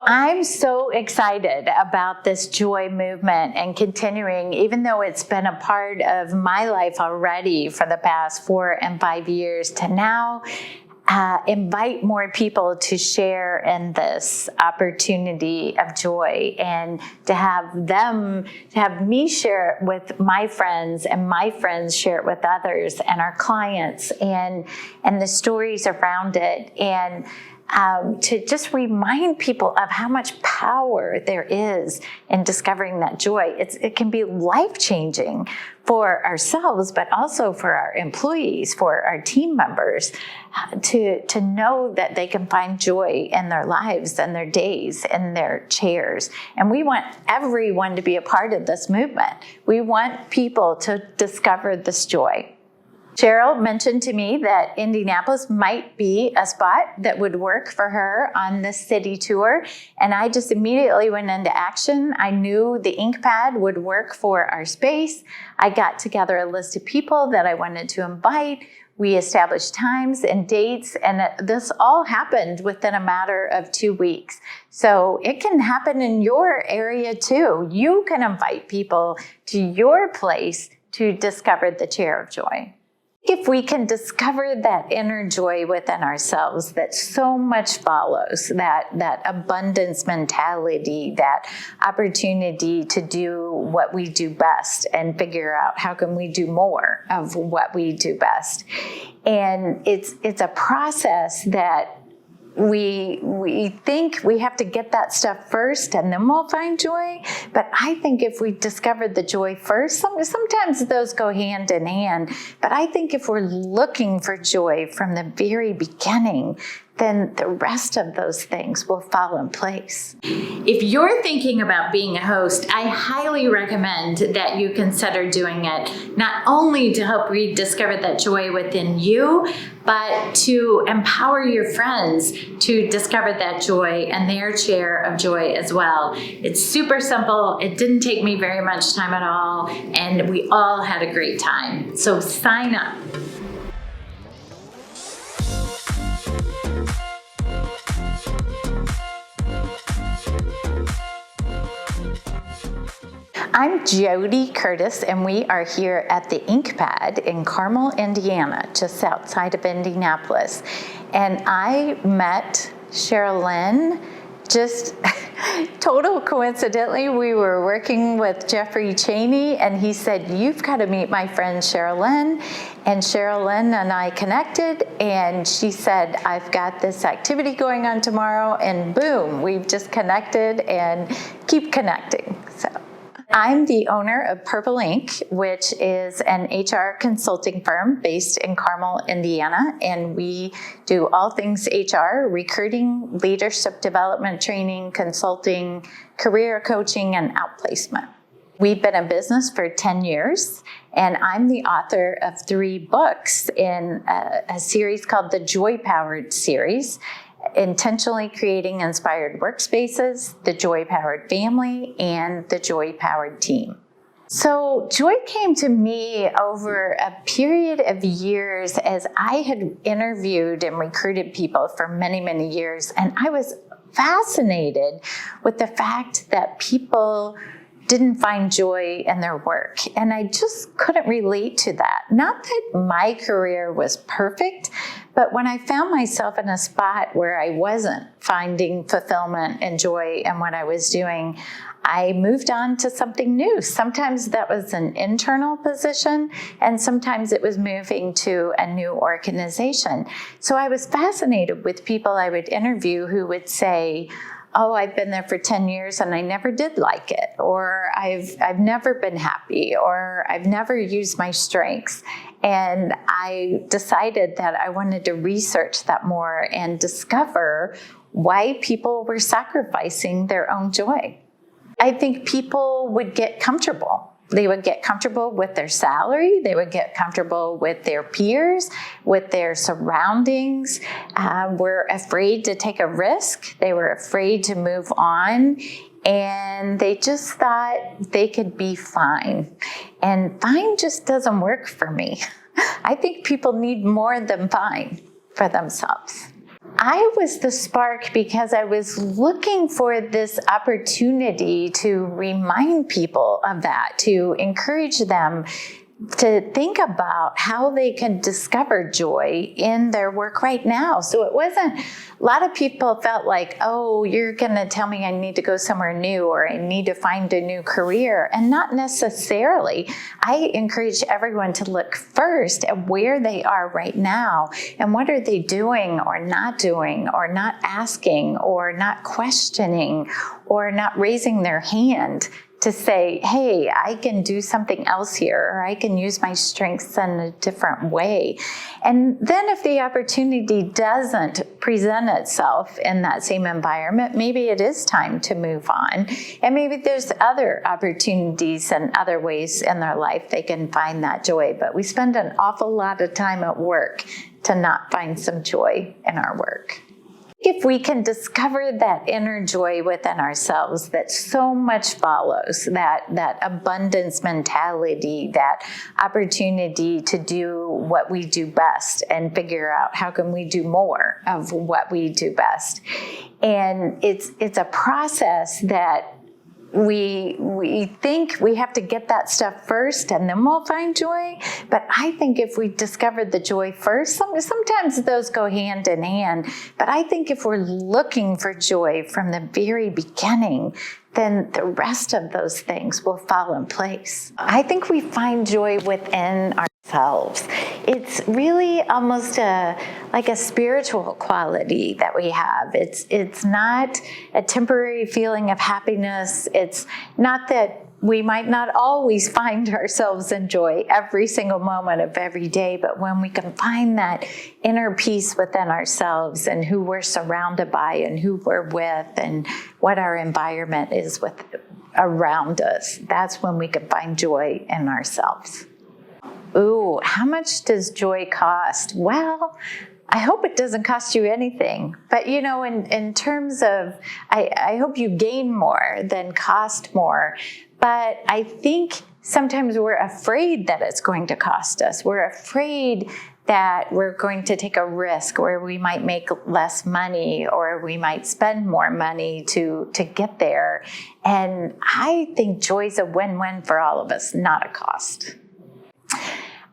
I'm so excited about this joy movement and continuing, even though it's been a part of my life already for the past 4 and 5 years, to now invite more people to share in this opportunity of joy, and to have me share it with my friends, and my friends share it with others and our clients, and the stories around it, and to just remind people of how much power there is in discovering that joy. It can be life-changing for ourselves, but also for our employees, for our team members, to know that they can find joy in their lives and their days and their chairs. And we want everyone to be a part of this movement. We want people to discover this joy. Cheryl mentioned to me that Indianapolis might be a spot that would work for her on this city tour, and I just immediately went into action. I knew the ink pad would work for our space. I got together a list of people that I wanted to invite. We established times and dates, and this all happened within a matter of 2 weeks. So it can happen in your area too. You can invite people to your place to discover the chair of joy. If we can discover that inner joy within ourselves, that so much follows, that abundance mentality, that opportunity to do what we do best and figure out how can we do more of what we do best. And it's a process that we think we have to get that stuff first and then we'll find joy. But I think if we discover the joy first, sometimes those go hand in hand. But I think if we're looking for joy from the very beginning, then the rest of those things will fall in place. If you're thinking about being a host, I highly recommend that you consider doing it, not only to help rediscover that joy within you, but to empower your friends to discover that joy and their share of joy as well. It's super simple. It didn't take me very much time at all, and we all had a great time. So sign up. I'm JoDee Curtis, and we are here at the Ink Pad in Carmel, Indiana, just outside of Indianapolis. And I met Sherilyn just total coincidentally. We were working with Jeffrey Cheney, and he said, "You've got to meet my friend Sherilyn." And Sherilyn and I connected, and she said, "I've got this activity going on tomorrow," and boom, we've just connected and keep connecting. So I'm the owner of Purple Ink, which is an HR consulting firm based in Carmel, Indiana, and we do all things HR, recruiting, leadership development training, consulting, career coaching, and outplacement. We've been in business for 10 years, and I'm the author of 3 books in a series called the Joy Powered series, Intentionally Creating Inspired Workspaces, the Joy Powered Family, and the Joy Powered Team. So joy came to me over a period of years as I had interviewed and recruited people for many, many years, and I was fascinated with the fact that people didn't find joy in their work. And I just couldn't relate to that. Not that my career was perfect, but when I found myself in a spot where I wasn't finding fulfillment and joy in what I was doing, I moved on to something new. Sometimes that was an internal position, and sometimes it was moving to a new organization. So I was fascinated with people I would interview who would say, "Oh, I've been there for 10 years and I never did like it," or I've never been happy, or I've never used my strengths. And I decided that I wanted to research that more and discover why people were sacrificing their own joy. I think people would get comfortable. They would get comfortable with their salary. They would get comfortable with their peers, with their surroundings. Were afraid to take a risk. They were afraid to move on. And they just thought they could be fine. And fine just doesn't work for me. I think people need more than fine for themselves. I was the spark because I was looking for this opportunity to remind people of that, to encourage them to think about how they can discover joy in their work right now. So it wasn't, a lot of people felt like, oh, you're going to tell me I need to go somewhere new or I need to find a new career. And not necessarily. I encourage everyone to look first at where they are right now and what are they doing or not asking or not questioning or not raising their hand to say, hey, I can do something else here, or I can use my strengths in a different way. And then if the opportunity doesn't present itself in that same environment, maybe it is time to move on. And maybe there's other opportunities and other ways in their life they can find that joy. But we spend an awful lot of time at work to not find some joy in our work. If we can discover that inner joy within ourselves, that so much follows, that abundance mentality, that opportunity to do what we do best and figure out how can we do more of what we do best. And it's a process that we think we have to get that stuff first and then we'll find joy. But I think if we discover the joy first, sometimes those go hand in hand. But I think if we're looking for joy from the very beginning, then the rest of those things will fall in place. I think we find joy within ourselves. It's really almost like a spiritual quality that we have. It's not a temporary feeling of happiness. It's not that we might not always find ourselves in joy every single moment of every day, but when we can find that inner peace within ourselves and who we're surrounded by and who we're with and what our environment is with around us, that's when we can find joy in ourselves. Ooh, how much does joy cost? Well, I hope it doesn't cost you anything. But, in terms of, I hope you gain more than cost more. But I think sometimes we're afraid that it's going to cost us. We're afraid that we're going to take a risk where we might make less money or we might spend more money to get there. And I think joy's a win-win for all of us, not a cost.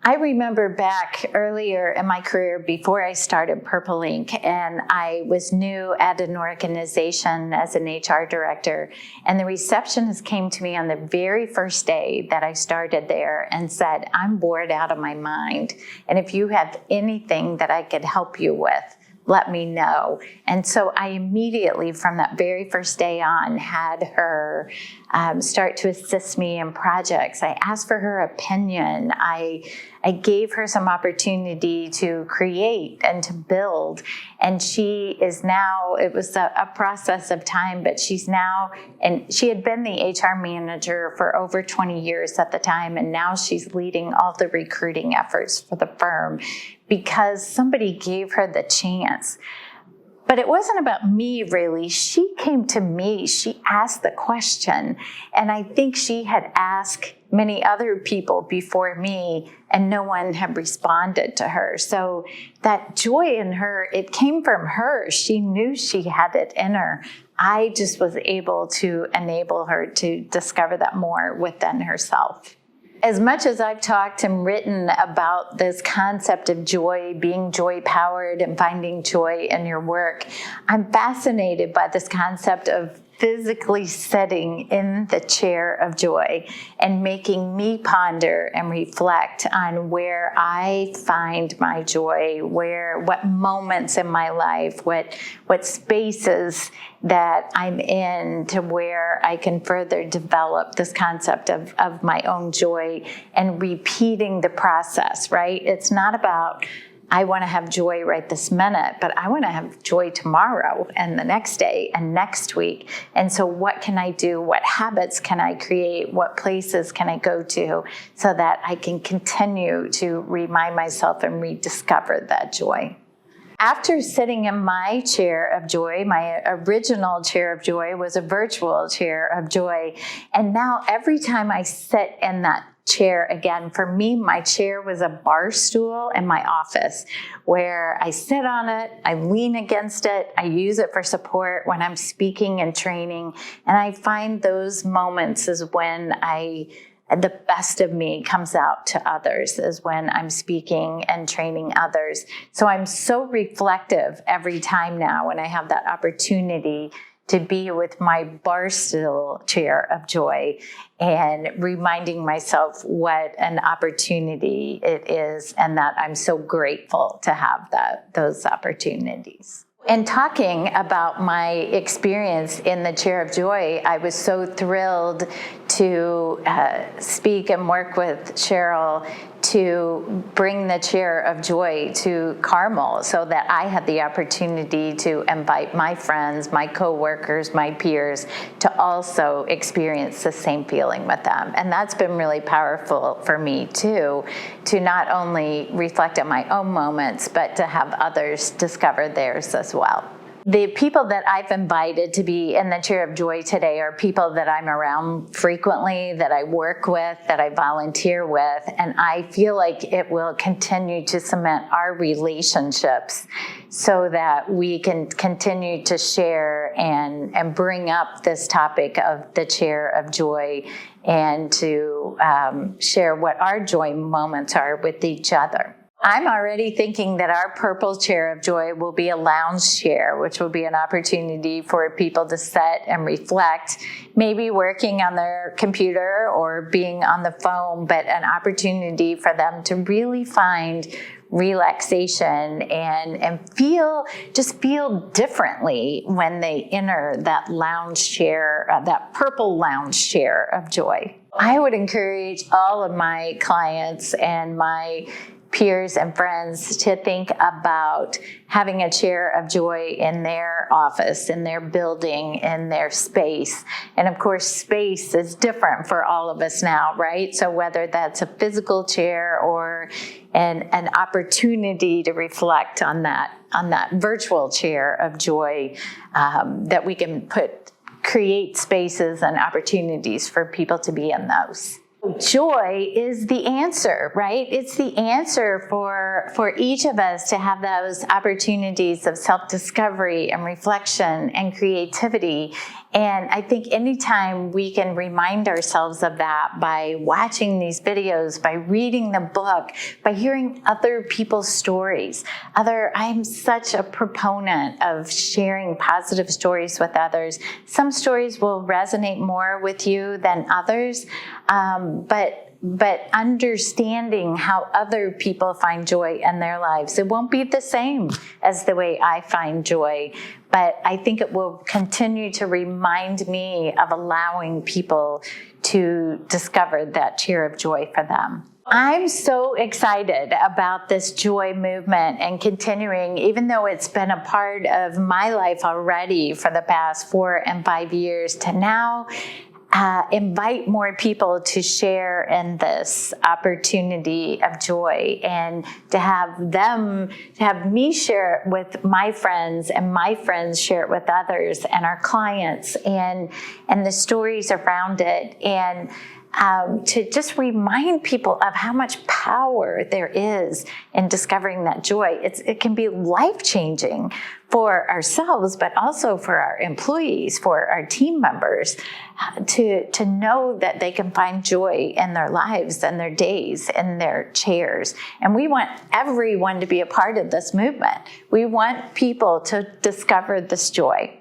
I remember back earlier in my career before I started Purple Ink, and I was new at an organization as an HR director, and the receptionist came to me on the very first day that I started there and said, I'm bored out of my mind, and if you have anything that I could help you with, let me know. And so I immediately, from that very first day on, had her start to assist me in projects. I asked for her opinion. I gave her some opportunity to create and to build. And she is now, it was a process of time, but she's now, and she had been the HR manager for over 20 years at the time, and now she's leading all the recruiting efforts for the firm because somebody gave her the chance. But it wasn't about me, really. She came to me. She asked the question. And I think she had asked many other people before me, and no one had responded to her. So that joy in her, it came from her. She knew she had it in her. I just was able to enable her to discover that more within herself. As much as I've talked and written about this concept of joy, being joy-powered and finding joy in your work, I'm fascinated by this concept of physically sitting in the chair of joy and making me ponder and reflect on where I find my joy, what moments in my life, what spaces that I'm in to where I can further develop this concept of my own joy and repeating the process, right? It's not about I want to have joy right this minute, but I want to have joy tomorrow and the next day and next week. And so what can I do? What habits can I create? What places can I go to so that I can continue to remind myself and rediscover that joy? After sitting in my chair of joy, my original chair of joy was a virtual chair of joy. And now every time I sit in that chair again. For me, my chair was a bar stool in my office where I sit on it, I lean against it, I use it for support when I'm speaking and training. And I find those moments is when the best of me comes out to others, is when I'm speaking and training others. So I'm so reflective every time now when I have that opportunity to be with my bar stool chair of joy and reminding myself what an opportunity it is, and that I'm so grateful to have those opportunities. In talking about my experience in the Chair of Joy, I was so thrilled to speak and work with Cheryl to bring the Chair of Joy to Carmel, so that I had the opportunity to invite my friends, my coworkers, my peers to also experience the same feeling with them. And that's been really powerful for me too, to not only reflect on my own moments, but to have others discover theirs as well. The people that I've invited to be in the Chair of Joy today are people that I'm around frequently, that I work with, that I volunteer with, and I feel like it will continue to cement our relationships so that we can continue to share and bring up this topic of the Chair of Joy, and to share what our joy moments are with each other. I'm already thinking that our purple Chair of Joy will be a lounge chair, which will be an opportunity for people to sit and reflect, maybe working on their computer or being on the phone, but an opportunity for them to really find relaxation and feel differently when they enter that lounge chair, that purple lounge chair of joy. I would encourage all of my clients and my peers and friends to think about having a chair of joy in their office, in their building, in their space. And of course, space is different for all of us now, right? So whether that's a physical chair or an opportunity to reflect on that virtual chair of joy, that we can create spaces and opportunities for people to be in those. Joy is the answer, right? It's the answer for each of us to have those opportunities of self-discovery and reflection and creativity. And I think anytime we can remind ourselves of that by watching these videos, by reading the book, by hearing other people's stories. I'm such a proponent of sharing positive stories with others. Some stories will resonate more with you than others, but understanding how other people find joy in their lives. It won't be the same as the way I find joy, but I think it will continue to remind me of allowing people to discover that chair of joy for them. I'm so excited about this joy movement and continuing, even though it's been a part of my life already for the past 4 and 5 years, to now invite more people to share in this opportunity of joy, and to have me share it with my friends, and my friends share it with others, and our clients, and the stories around it, and to just remind people of how much power there is in discovering that joy. It can be life-changing for ourselves, but also for our employees, for our team members, to know that they can find joy in their lives and their days and their chairs. And we want everyone to be a part of this movement. We want people to discover this joy.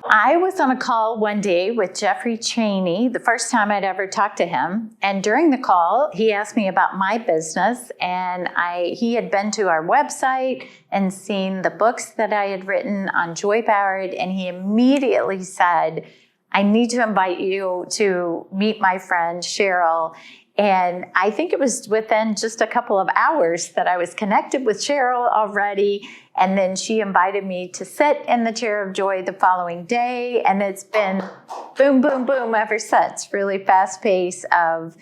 I was on a call one day with Jeffrey Chaney, the first time I'd ever talked to him. And during the call, he asked me about my business, and he had been to our website and seen the books that I had written on Joy Powered, and he immediately said, I need to invite you to meet my friend Cheryl. And I think it was within just a couple of hours that I was connected with Cheryl already. And then she invited me to sit in the chair of joy the following day. And it's been boom, boom, boom ever since. Really fast pace of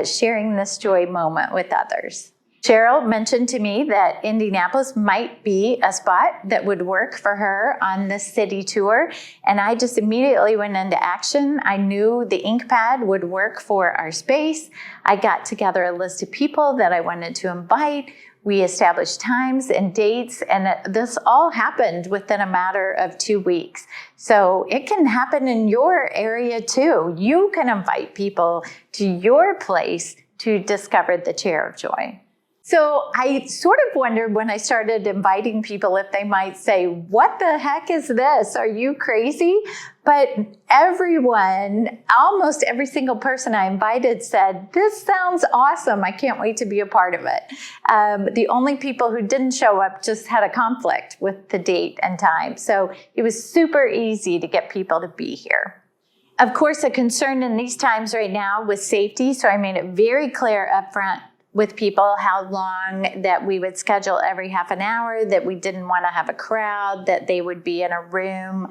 sharing this joy moment with others. Cheryl mentioned to me that Indianapolis might be a spot that would work for her on this city tour, and I just immediately went into action. I knew the ink pad would work for our space. I got together a list of people that I wanted to invite. We established times and dates, and this all happened within a matter of 2 weeks. So it can happen in your area too. You can invite people to your place to discover the Chair of Joy. So I sort of wondered when I started inviting people if they might say, what the heck is this? Are you crazy? But everyone, almost every single person I invited said, this sounds awesome. I can't wait to be a part of it. The only people who didn't show up just had a conflict with the date and time. So it was super easy to get people to be here. Of course, a concern in these times right now was safety. So I made it very clear up front with people how long that we would schedule every half an hour, that we didn't want to have a crowd, that they would be in a room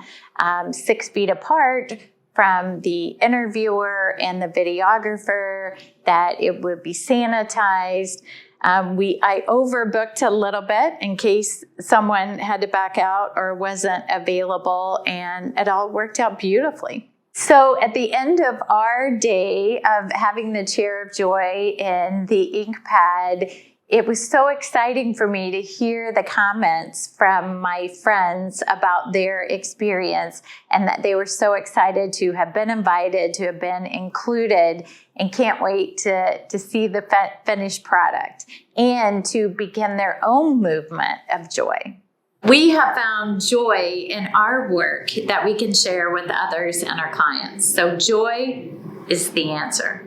6 feet apart from the interviewer and the videographer, that it would be sanitized. I overbooked a little bit in case someone had to back out or wasn't available, and it all worked out beautifully. So at the end of our day of having the Chair of Joy in the ink pad, it was so exciting for me to hear the comments from my friends about their experience, and that they were so excited to have been invited, to have been included, and can't wait to see the finished product and to begin their own movement of joy. We have found joy in our work that we can share with others and our clients. So joy is the answer.